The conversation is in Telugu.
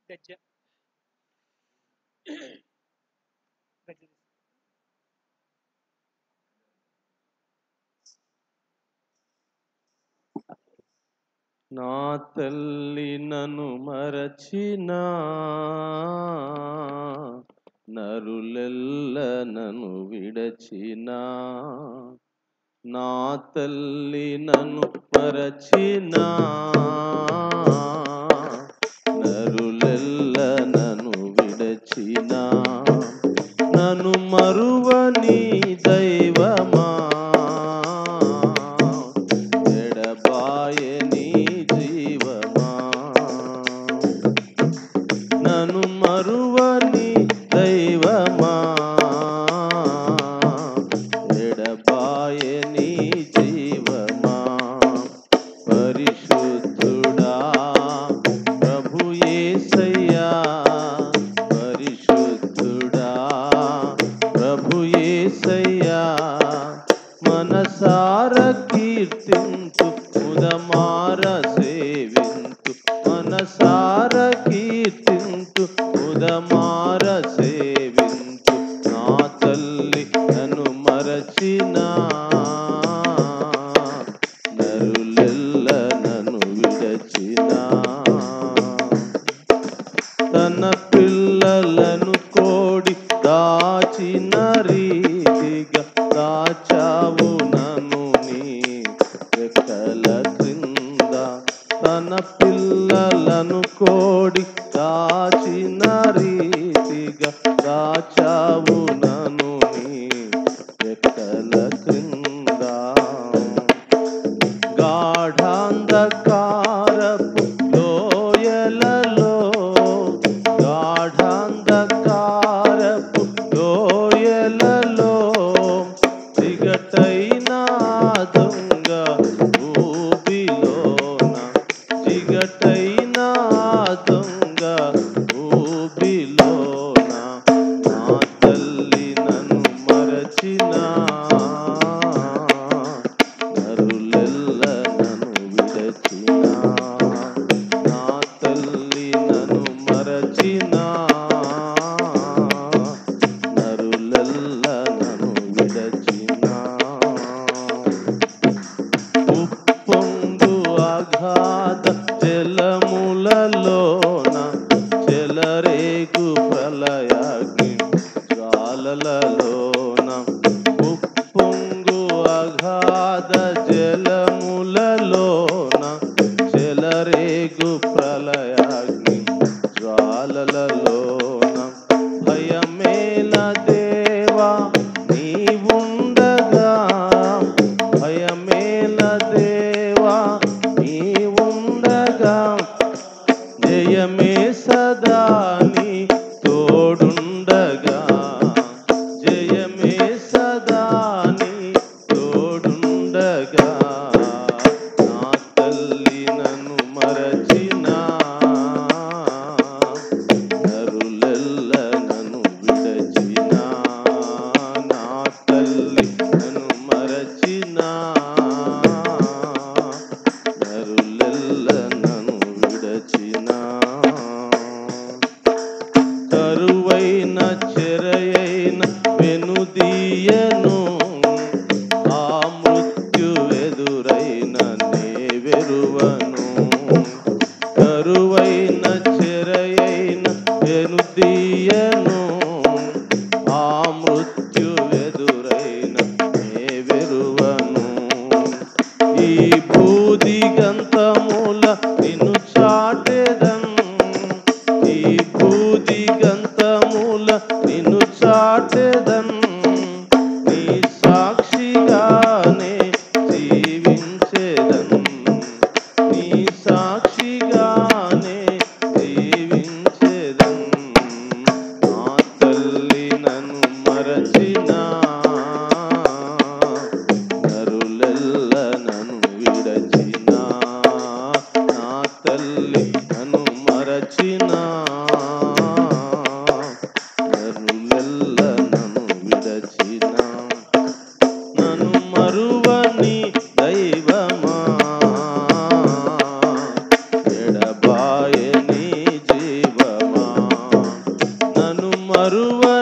గజ్జ గజ్జ నా తల్లి నన్ను మరచినా, నరులెల్ల నన్ను విడచినా. నా తల్లి నన్ను మరచినా, నరులెల్ల నన్ను విడచినా. నన్ను మరువని దైవమా, ఎడబాయని జీవమా. నన్ను మరువని దైవమా, ఎడబాయని జీవమా. పరిశుద్ధుడా ప్రభు యేసయ్యా, పరిశుద్ధుడా ప్రభు యేసయ్యా. మనసార కీర్తింతు ఉదమార సేవింతు, మనసార కీర్తింతు ఉదమార సేవింతు. నా తల్లి నన్ను మరచినా, నరులెల్ల నన్ను విడచినా. తన పిల్లలను కోడి దాచిన రీతిగా దాచావు నన్ను నీ రెక్కల క్రింద. తన పిల్లలను కోడి దాచిన రీతిగా దాచావు నన్ను నీ రెక్కల క్రింద. గాఢాంధకారపు లోయలలో, గాఢాంధకారపు లోయలలో చిగటైన దొంగ ఊబిలోన, చిగటైన దొంగ ఊబిలోన. నా తల్లి నన్ను మరచినా, నరులెల్ల నన్ను విడచినా. నా తల్లి నన్ను మరచినా, నరులెల్ల నన్ను విడచినా. ఉప్పొంగు అగాధ జలములలోన, చెలరేగు ప్రళయాగ్ని జ్వాలలలోన. ఉప్పొంగు అగాధ జలములలోన, చెలరేగు ప్రళయాగ్ని జ్వాలలలోన. భయమేల దేవా నీవుండగా, భయమేల దేవా నీవుండగా. జయమే సదా నీ తోడుండగా, జయమే సదా నీ తోడుండగా. నా తల్లి నన్ను మరచినా, నరులెల్ల నన్ను విడచినా. నా తల్లి నన్ను మరచినా, నరులెల్ల నన్ను విడచినా. కరువైన చెరయైన వెనుదీయను, ఆ మృత్యువెదురైన నే వెరువను. కరువైన చెరయైన వెనుదీయను, ఆ మృత్యువెదురైన నే వెరువను. ఈ భూదిగంతముల నిన్ను చాటెదన్, ఈ భూదిగంతముల నిన్ను చాటెదన్. నీ సాక్షిగానే జీవించెదన్, నీ సాక్షిగానే జీవించెదన్. నా తల్లి నన్ను మరచినా, నరులెల్ల నన్ను విడచినా. నా తల్లి నన్ను మరచినా, నరులెల్ల నన్ను విడచినా. నన్ను మరువని దైవమా, ఎడబాయని జీవమా. మరువ